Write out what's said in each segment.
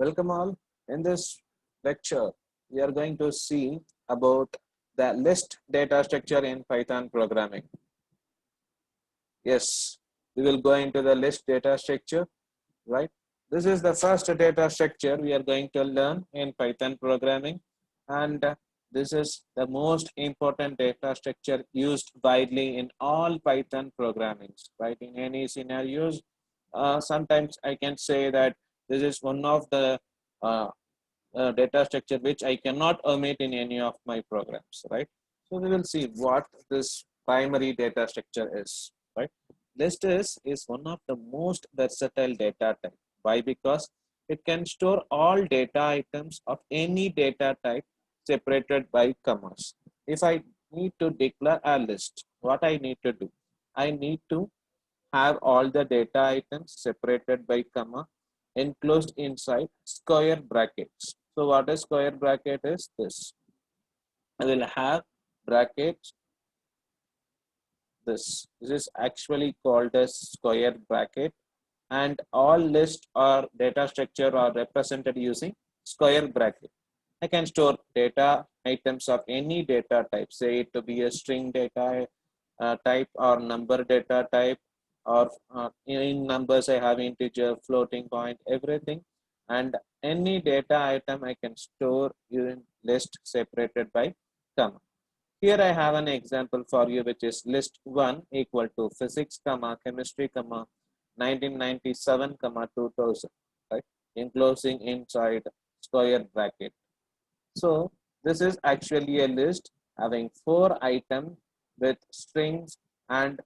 Welcome all. In this lecture, we are going to see about the list data structure in Python programming. Yes, we will go into the list data structure, right? This is the first data structure we are going to learn in Python programming, and this is the most important data structure used widely in all Python programming, right? In any scenarios, sometimes I can say that this is one of the uh, data structure which I cannot omit in any of my programs, right? So we will see what this primary data structure is, right? List is one of the most versatile data type. Why? Because it can store all data items of any data type separated by commas. If I need to declare a list, what I need to do? I need to have all the data items separated by comma enclosed inside square brackets. So what a square bracket is this. I will have brackets this. This is actually called as square bracket, and all list or data structure are represented using square bracket. I can store data items of any data type, say it to be a string data type or number data type, or in numbers I have integer, floating point, everything, and any data item I can store in list separated by comma. Here I have an example for you, which is list 1 equal to physics, comma, chemistry, comma, 1997, comma, 2000, right? Enclosing inside square bracket. So this is actually a list having 4 items with strings and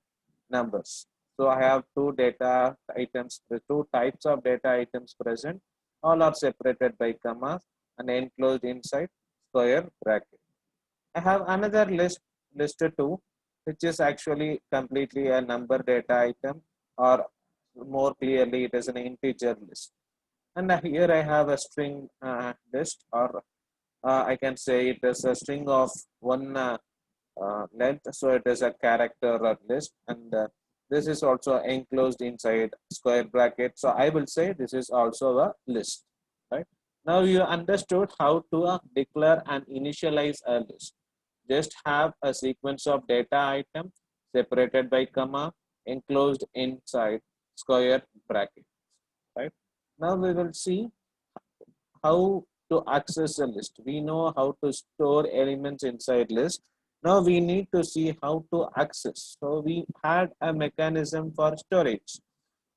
numbers. So I have 2 data items, the 2 types of data items present. All are separated by commas and enclosed inside square bracket. I have another list 2, which is actually completely a number data item, or more clearly, it is an integer list. And here I have a string list, or I can say it is a string of one length, so it is a character or list, and this is also enclosed inside square bracket. So I will say this is also a list, right? Now you understood how to declare and initialize a list. Just have a sequence of data item separated by comma enclosed inside square bracket, right? Now we will see how to access a list. We know how to store elements inside list. Now we need to see how to access. So we had a mechanism for storage.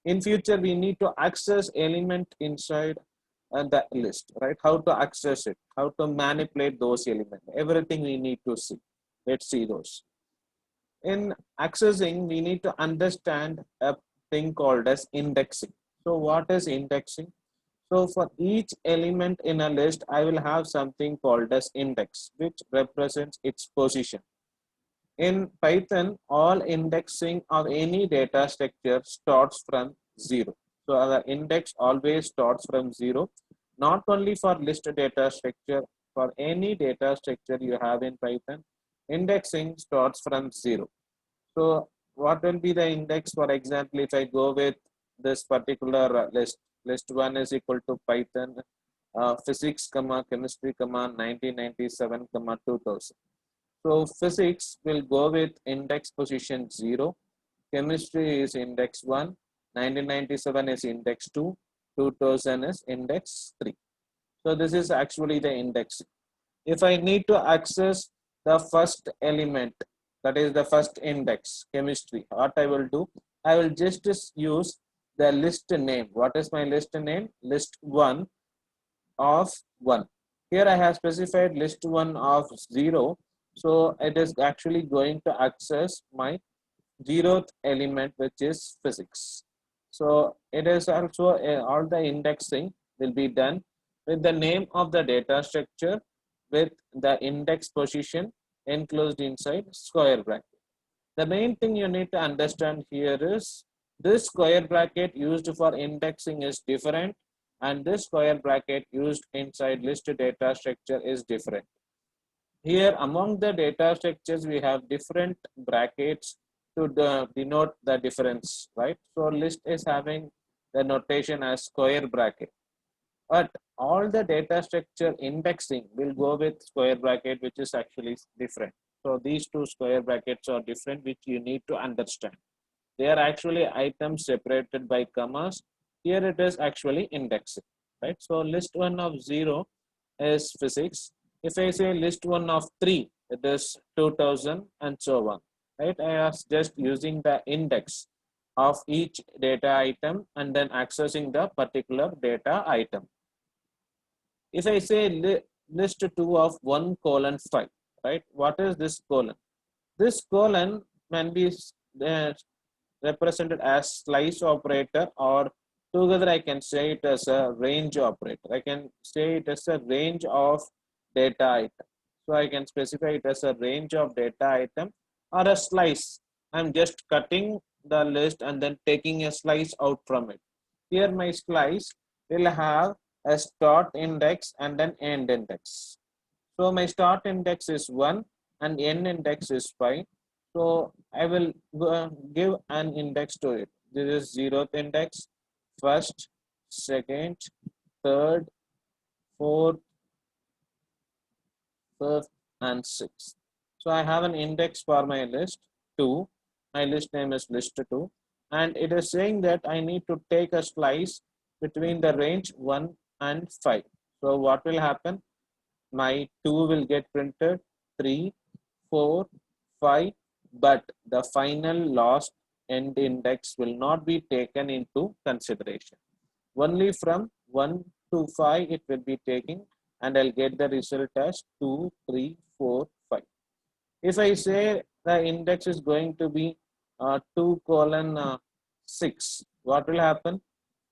In future, we need to access element inside the list, right? How to access it, how to manipulate those elements, everything we need to see. Let's see those. In accessing, we need to understand a thing called as indexing. So what is indexing? So for each element in a list, I will have something called as index, which represents its position. In Python, all indexing of any data structure starts from 0. So the index always starts from 0, not only for list data structure, for any data structure you have in Python, indexing starts from 0. So what will be the index? For example, if I go with this particular list 1 is equal to Python physics, comma, chemistry, comma, 1997, comma, 2000. So physics will go with index position 0, chemistry is index 1, 1997 is index 2, 2000 is index 3. So this is actually the index. If I need to access the first element, that is the first index, chemistry, what I will do, I will just use the list name. What is my list name? List 1 of 1. Here I have specified list 1 of 0. So it is actually going to access my 0th element, which is physics. So it is also all the indexing will be done with the name of the data structure with the index position enclosed inside square bracket. The main thing you need to understand here is this square bracket used for indexing is different, and this square bracket used inside list data structure is different. Here among the data structures, we have different brackets to denote the difference, right? So list is having the notation as square bracket. But all the data structure indexing will go with square bracket, which is actually different. So these two square brackets are different, which you need to understand. They are actually items separated by commas. Here it is actually indexing, right? So list one of 0 is physics. If I say list one of 3, it is 2000 and so on, right? I was just using the index of each data item and then accessing the particular data item. If I say list 2 of 1 colon 5, right? What is this colon? This colon can be uh, represented as slice operator, or together I can say it as a range operator. I can say it as a range of data item. So I can specify it as a range of data item or a slice. I'm just cutting the list and then taking a slice out from it. Here my slice will have a start index and then end index. So my start index is 1 and end index is 5. So I will give an index to it. This is 0th index, first, second, third, fourth, fifth, and sixth. So I have an index for my list 2. My list name is list 2. And it is saying that I need to take a slice between the range 1 and 5. So what will happen? My 2 will get printed, 3, 4, 5, but the final last end index will not be taken into consideration. Only from 1 to 5 it will be taken, and I'll get the result as 2, 3, 4, 5. If I say the index is going to be 2 colon 6, what will happen?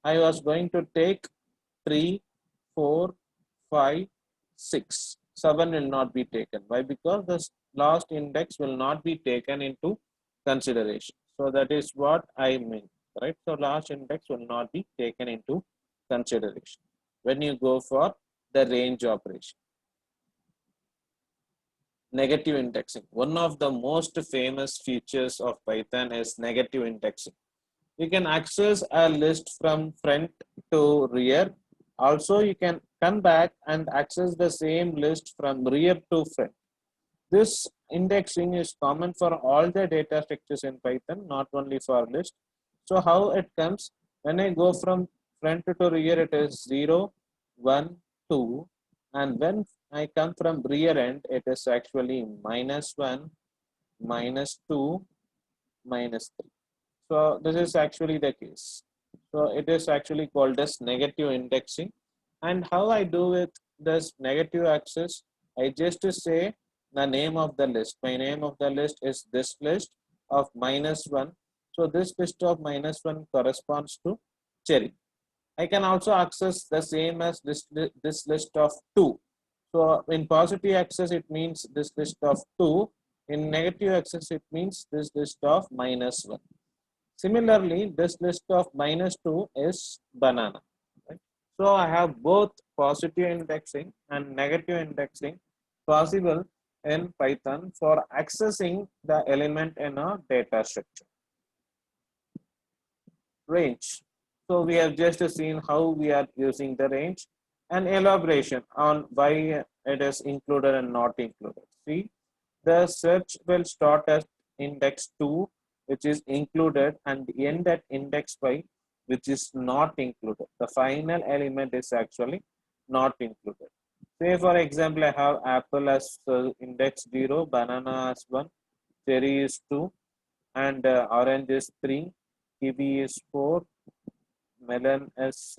I was going to take 3, 4, 5, 6. 7 will not be taken. Why? Because the last index will not be taken into consideration. So that is what I mean, right? So last index will not be taken into consideration when you go for the range operation. Negative indexing. One of the most famous features of Python is negative indexing. You can access a list from front to rear. Also, you can come back and access the same list from rear to front. This indexing is common for all the data structures in Python, not only for list. So how it comes? When I go from front to rear, it is 0, 1, 2. And when I come from rear end, it is actually -1, -2, -3. So this is actually the case. So it is actually called as negative indexing. And how I do with this negative access, I just say the name of the list. My name of the list is this list of -1. So this list of -1 corresponds to cherry. I can also access the same as this list of 2. So in positive access, it means this list of 2. In negative access, it means this list of -1. Similarly, this list of -2 is banana. Right? So I have both positive indexing and negative indexing possible in Python for accessing the element in a data structure. Range. So we have just seen how we are using the range and elaboration on why it is included and not included. See, the search will start at index 2, which is included, and end at index 5, which is not included. The final element is actually not included. Say for example, I have apple as index 0, banana as 1, cherry is 2, and orange is 3, kiwi is 4, melon is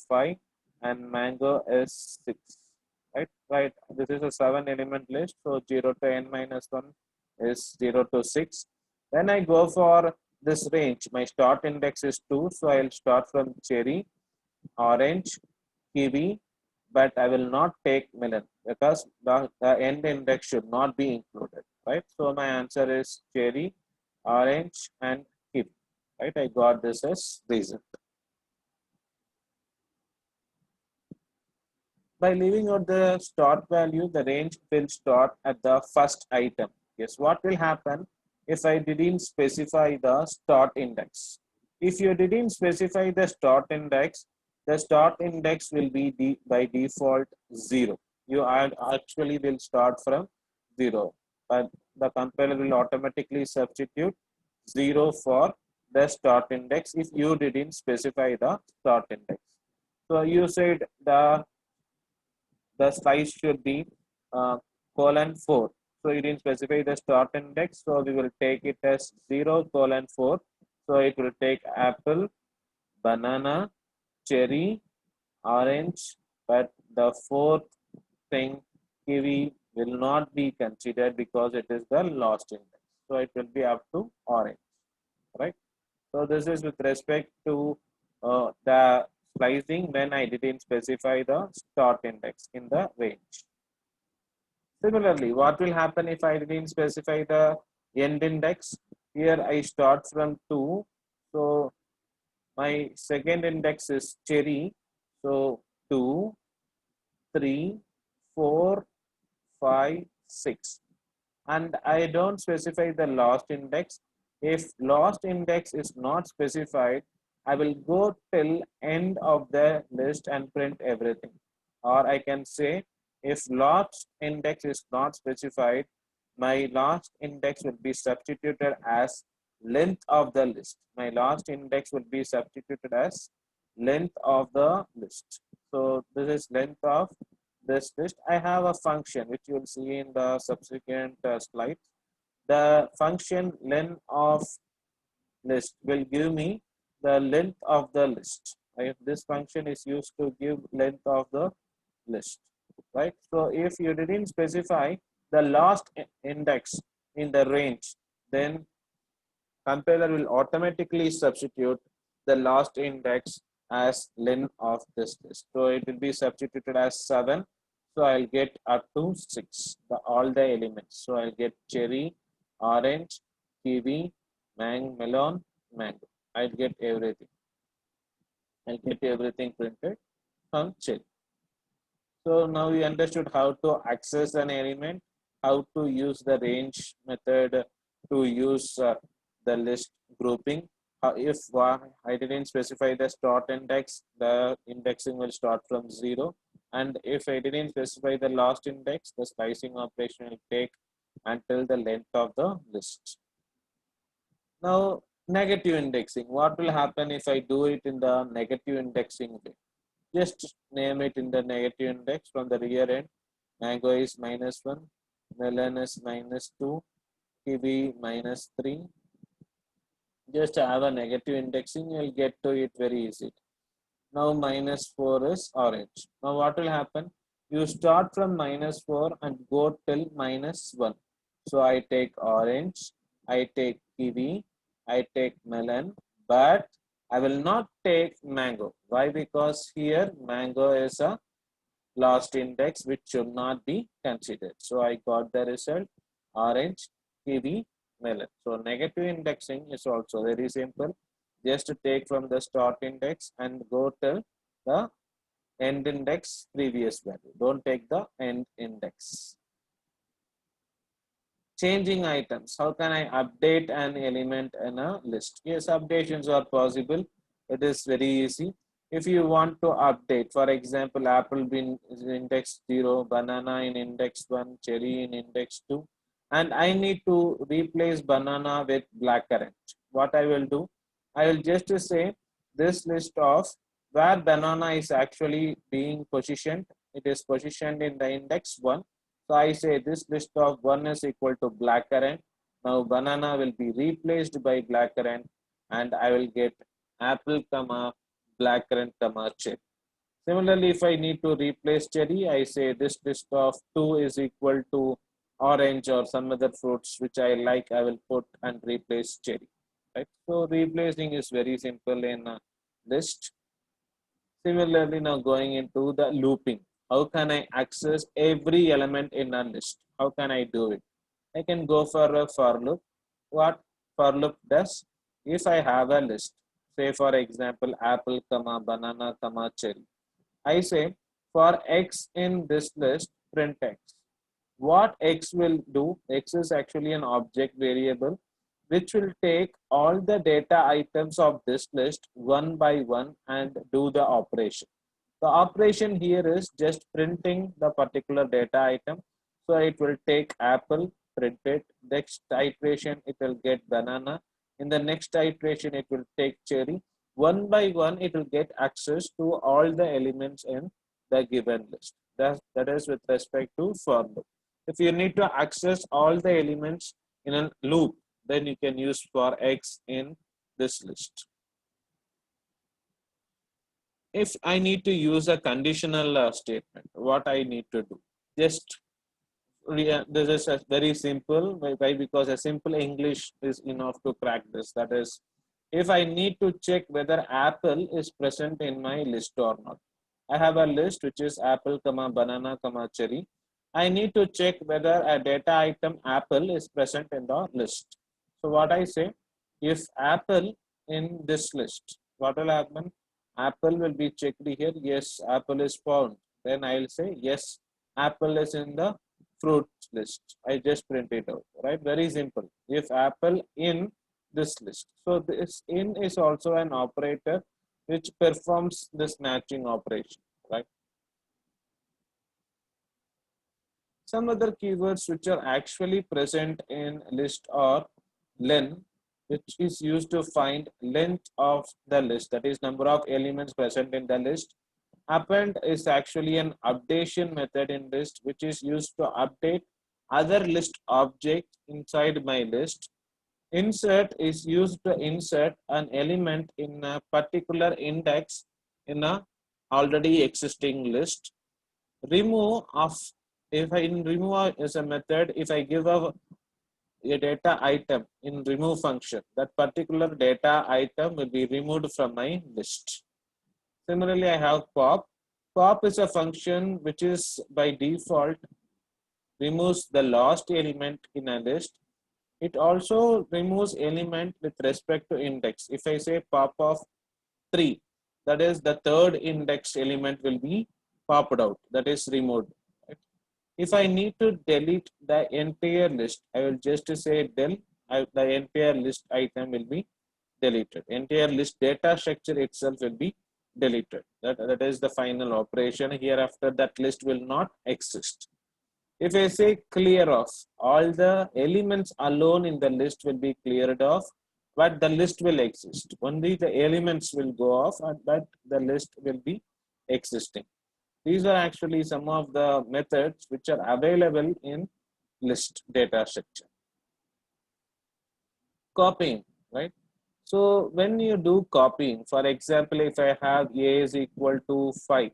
5, and mango is 6. Right. This is a 7 element list. So 0 to n minus 1 is 0 to 6. When I go for this range, my start index is 2. So I'll start from cherry, orange, kiwi, but I will not take melon because the end index should not be included. Right. So my answer is cherry, orange, and kiwi. Right. I got this as result. By leaving out the start value, the range will start at the first item. Yes, what will happen if I didn't specify the start index? If you didn't specify the start index, the start index will be by default 0. You actually will start from 0, but the compiler will automatically substitute 0 for the start index if you didn't specify the start index. So you said the slice should be :4. So you didn't specify the start index, so we will take it as 0:4. So it will take apple, banana, cherry, orange, but the fourth thing, kiwi, will not be considered because it is the last index. So it will be up to orange, right? So this is with respect to the slicing when I didn't specify the start index in the range. Similarly, what will happen if I didn't specify the end index? Here I start from 2. So my second index is cherry. So 2, 3, 4, 5, 6. And I don't specify the last index. If last index is not specified, I will go till end of the list and print everything. Or I can say, if last index is not specified, my last index will be substituted as length of the list. My last index will be substituted as length of the list. So this is length of this list. I have a function which you will see in the subsequent slides. The function length of list will give me the length of the list. Right? This function is used to give length of the list, right? So if you didn't specify the last index in the range, then compiler will automatically substitute the last index as length of this list. So it will be substituted as 7. So I'll get up to 6, all the elements. So I'll get cherry, orange, kiwi, melon, mango. I'll get everything. I'll get everything printed on cherry. So now we understood how to access an element, how to use the range method to use the list grouping. If I didn't specify the start index, the indexing will start from 0. And if I didn't specify the last index, the slicing operation will take until the length of the list. Now, negative indexing. What will happen if I do it in the negative indexing way? Just name it in the negative index from the rear end. Mango is -1, melon is -2, kiwi -3. Just have a negative indexing, you'll get to it very easy. Now -4 is orange. Now what will happen? You start from -4 and go till -1. So I take orange, I take kiwi, I take melon, but I will not take mango. Why? Because here mango is a last index which should not be considered. So I got the result orange, kiwi, melon. So negative indexing is also very simple. Just to take from the start index and go till the end index previous value. Don't take the end index. Changing items. How can I update an element in a list? Yes, updations are possible. It is very easy. If you want to update, for example, apple is index 0, banana in index 1, cherry in index 2, and I need to replace banana with blackcurrant. What I will do? I will just say this list of where banana is actually being positioned. It is positioned in the index 1. So I say this list of 1 is equal to blackcurrant. Now banana will be replaced by blackcurrant and I will get apple, blackcurrant, cherry. Similarly, if I need to replace cherry, I say this list of 2 is equal to orange or some other fruits which I like, I will put and replace cherry. Right? So replacing is very simple in a list. Similarly, now going into the looping. How can I access every element in a list? How can I do it? I can go for a for loop. What for loop does? If I have a list, say for example, apple, banana, cherry. I say for x in this list, print x. What x will do? X is actually an object variable. which will take all the data items of this list one by one and do the operation. The operation here is just printing the particular data item. So it will take apple, print it. Next iteration, it will get banana. In the next iteration, it will take cherry. One by one, it will get access to all the elements in the given list. That is with respect to for loop. If you need to access all the elements in a loop, then you can use for X in this list. If I need to use a conditional statement, what I need to do? Just this is a very simple. Why? Because a simple English is enough to crack this. That is, if I need to check whether apple is present in my list or not. I have a list which is apple, comma, banana, comma, cherry. I need to check whether a data item apple is present in the list. So what I say, if apple in this list, what will happen? Apple will be checked here. Yes, apple is found. Then I'll say yes, apple is in the fruits list. I just print it out, right? Very simple. If apple in this list. So this in is also an operator which performs this matching operation, right? Some other keywords which are actually present in list are len, which is used to find length of the list, that is number of elements present in the list. Append is actually an updation method in list which is used to update other list objects inside my list. Insert is used to insert an element in a particular index in a already existing list. Remove of, if I in remove is a method, if I give a data item in remove function, that particular data item will be removed from my list. Similarly, I have pop. Pop is a function which is by default removes the last element in a list. It also removes element with respect to index. If I say pop of 3, that is the third index element will be popped out, that is removed. Right? If I need to delete the entire list, I will just say del, the entire list item will be deleted. Entire list data structure itself will be deleted. That is the final operation. Hereafter, that list will not exist. If I say clear off, all the elements alone in the list will be cleared off, but the list will exist. Only the elements will go off, but the list will be existing. These are actually some of the methods which are available in list data structure. Copying, right? So when you do copying, for example, if I have A is equal to 5,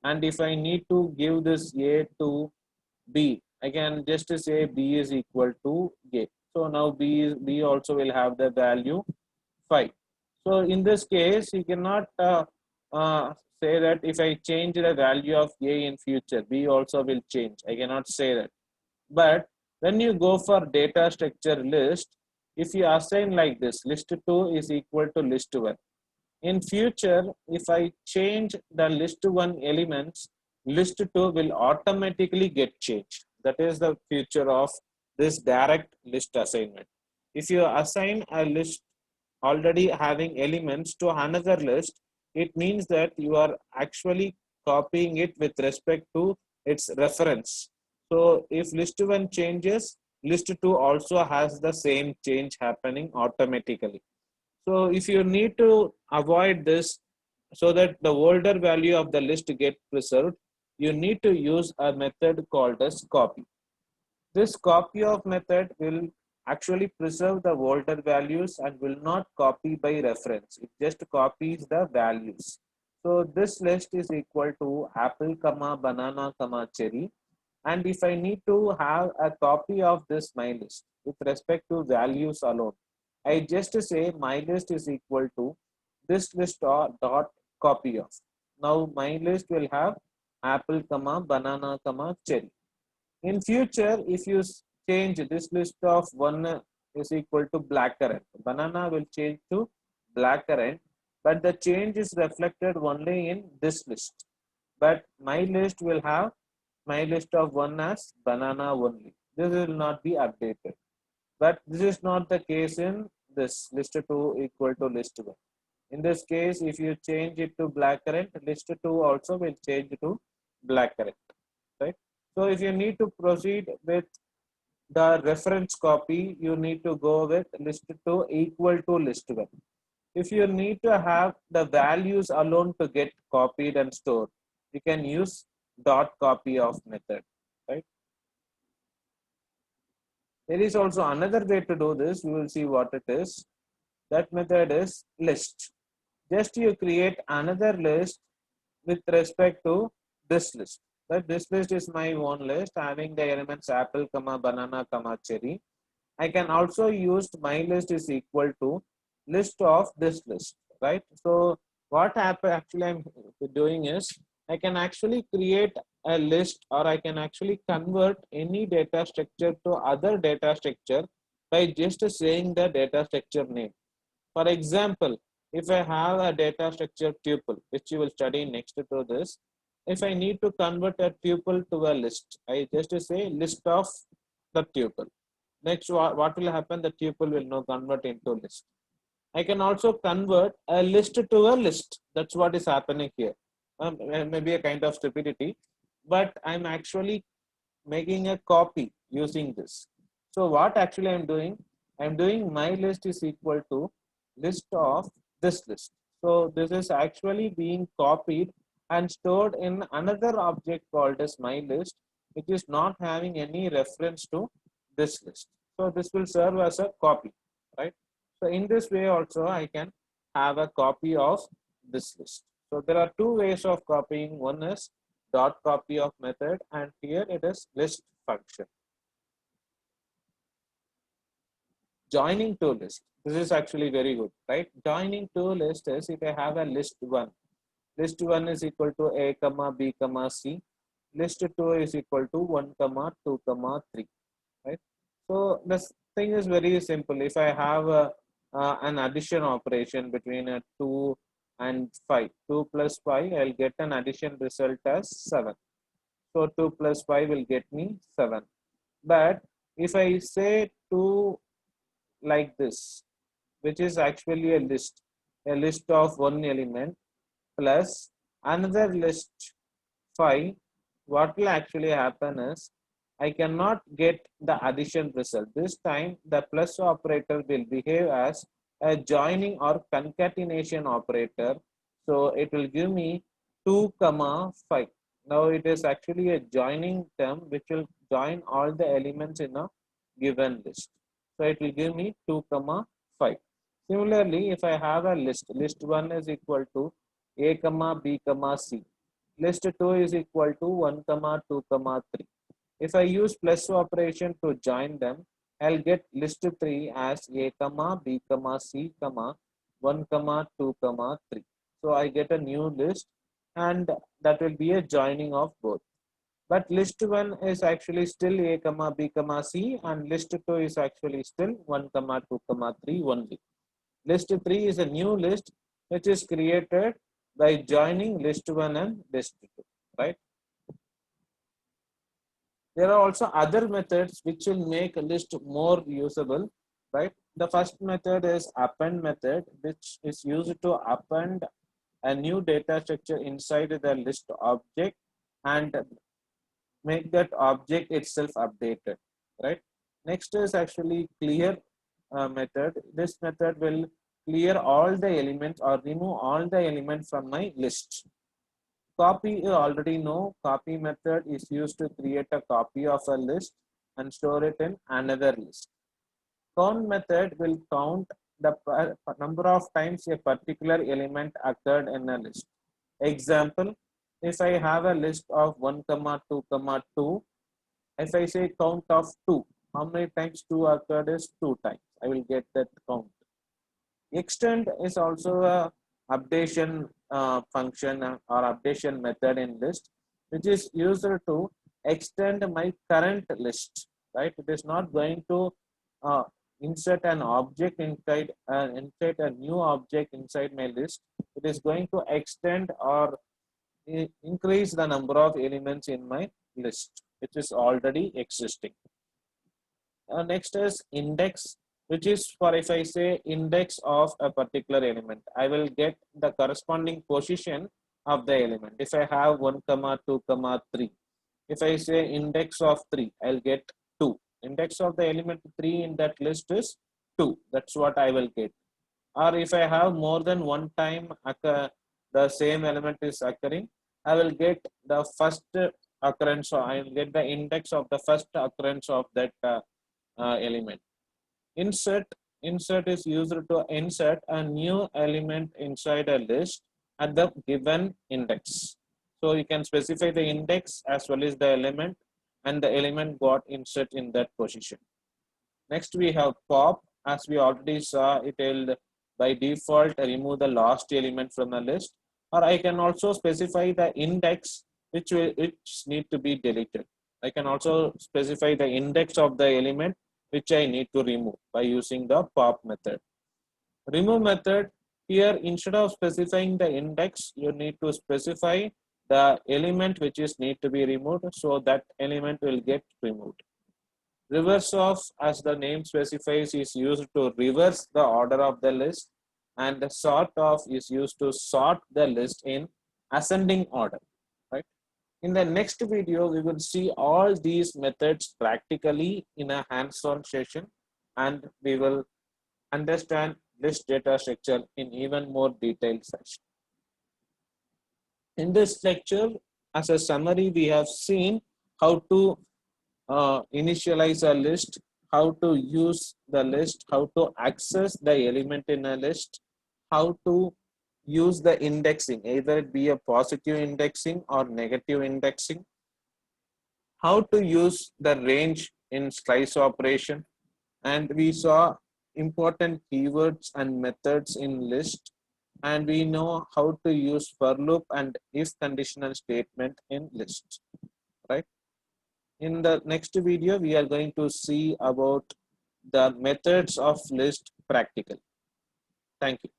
and if I need to give this A to B, I can just say B is equal to A. So now B also will have the value 5. So in this case, you cannot say that if I change the value of A in future, B also will change. I cannot say that. But when you go for data structure list, if you assign like this, list 2 is equal to list 1. In future, if I change the list 1 elements, list 2 will automatically get changed. That is the feature of this direct list assignment. If you assign a list already having elements to another list, it means that you are actually copying it with respect to its reference. So if list 1 changes, list 2 also has the same change happening automatically. So if you need to avoid this so that the older value of the list get preserved, you need to use a method called as copy. This copy of method will actually preserve the older values and will not copy by reference. It just copies the values. So this list is equal to apple, comma, banana, comma, cherry. And if I need to have a copy of this my list with respect to values alone, I just say my list is equal to this list dot copy of. Now my list will have apple, comma, banana, comma, cherry. In future, if you change this list of 1 is equal to blackcurrant, banana will change to blackcurrant, but the change is reflected only in this list. But my list will have my list of 1 as banana only. This will not be updated. But this is not the case in this list 2 equal to list 1. In this case, if you change it to blackcurrant, list 2 also will change to blackcurrant, right? So if you need to proceed with the reference copy, you need to go with list 2 equal to list 1. If you need to have the values alone to get copied and stored, you can use dot copy of method, right? There is also another way to do this. We will see what it is. That method is list. Just you create another list with respect to this list. That this list is my own list having the elements apple, comma, banana, comma, cherry. I can also use my list is equal to list of this list, right? So what actually I'm doing is I can actually create a list, or I can actually convert any data structure to other data structure by just saying the data structure name. For example, if I have a data structure tuple, which you will study next to this, if I need to convert a tuple to a list, I just say list of the tuple. Next, what will happen? The tuple will now convert into list. I can also convert a list to a list. That's what is happening here. Maybe a kind of stupidity, but I'm actually making a copy using this. So what actually I'm doing? I'm doing my list is equal to list of this list. So this is actually being copied and stored in another object called as my list, which is not having any reference to this list. So this will serve as a copy, right? So in this way also I can have a copy of this list. So there are two ways of copying. One is dot copy of method, and here it is list function. Joining to list. This is actually very good, right? Joining to list is if I have a list 1. List 1 is equal to a comma b comma c. List 2 is equal to 1 comma 2 comma 3, right? So this thing is very simple. If I have an addition operation between a 2 and 5, 2 plus 5, I'll get an addition result as 7. So 2 plus 5 will get me 7. But if I say 2 like this, which is actually a list of one element plus another list 5, what will actually happen is I cannot get the addition result. This time the plus operator will behave as a joining or concatenation operator. So it will give me 2 comma 5. Now it is actually a joining term which will join all the elements in a given list. So it will give me 2 comma 5. Similarly, if I have a list 1 is equal to a comma b comma c. List 2 is equal to 1 comma 2 comma 3. If I use plus operation to join them, I'll get list 3 as a comma b comma c comma 1 comma 2 comma 3. So I get a new list, and that will be a joining of both. But list 1 is actually still a comma b comma c, and list 2 is actually still 1 comma 2 comma 3 only. List 3 is a new list which is created by joining list 1 and list 2, right? There are also other methods which will make a list more usable, right? The first method is append method, which is used to append a new data structure inside the list object and make that object itself updated, right? Next is actually clear method. This method will clear all the elements or remove all the elements from my list. Copy, you already know, copy method is used to create a copy of a list and store it in another list. Count method will count the number of times a particular element occurred in a list. Example, if I have a list of 1 comma 2 comma 2, if I say count of 2, how many times 2 occurred is 2 times. I will get that count. Extend is also a updation function or updation method in list, which is used to extend my current list, right? It is not going to uh, insert an object insert a new object inside my list. It is going to extend or increase the number of elements in my list, which is already existing. Next is index, which is for if I say index of a particular element, I will get the corresponding position of the element. If I have 1 comma 2 comma 3, if I say index of 3, I'll get 2. Index of the element 3 in that list is 2. That's what I will get. Or if I have more than one time the same element is occurring, I will get the first occurrence, or I will get the index of the first occurrence of that element. Insert, insert is used to insert a new element inside a list at the given index. So you can specify the index as well as the element, and the element got insert in that position. Next we have pop. As we already saw, it will by default remove the last element from the list, or I can also specify the index which need to be deleted. I can also specify the index of the element which I need to remove by using the pop method. Remove method, here instead of specifying the index, you need to specify the element which is need to be removed, so that element will get removed. Reverse of, as the name specifies, is used to reverse the order of the list, and the sort of is used to sort the list in ascending order, right? In the next video, we will see all these methods practically in a hands-on session, and we will understand list data structure in even more detailed fashion. In this lecture, as a summary, we have seen how to initialize a list, how to use the list, how to access the element in a list, how to use the indexing, either it be a positive indexing or negative indexing, how to use the range in slice operation, and we saw important keywords and methods in list, and we know how to use for loop and if conditional statement in list, right? In the next video, we are going to see about the methods of list practical. Thank you.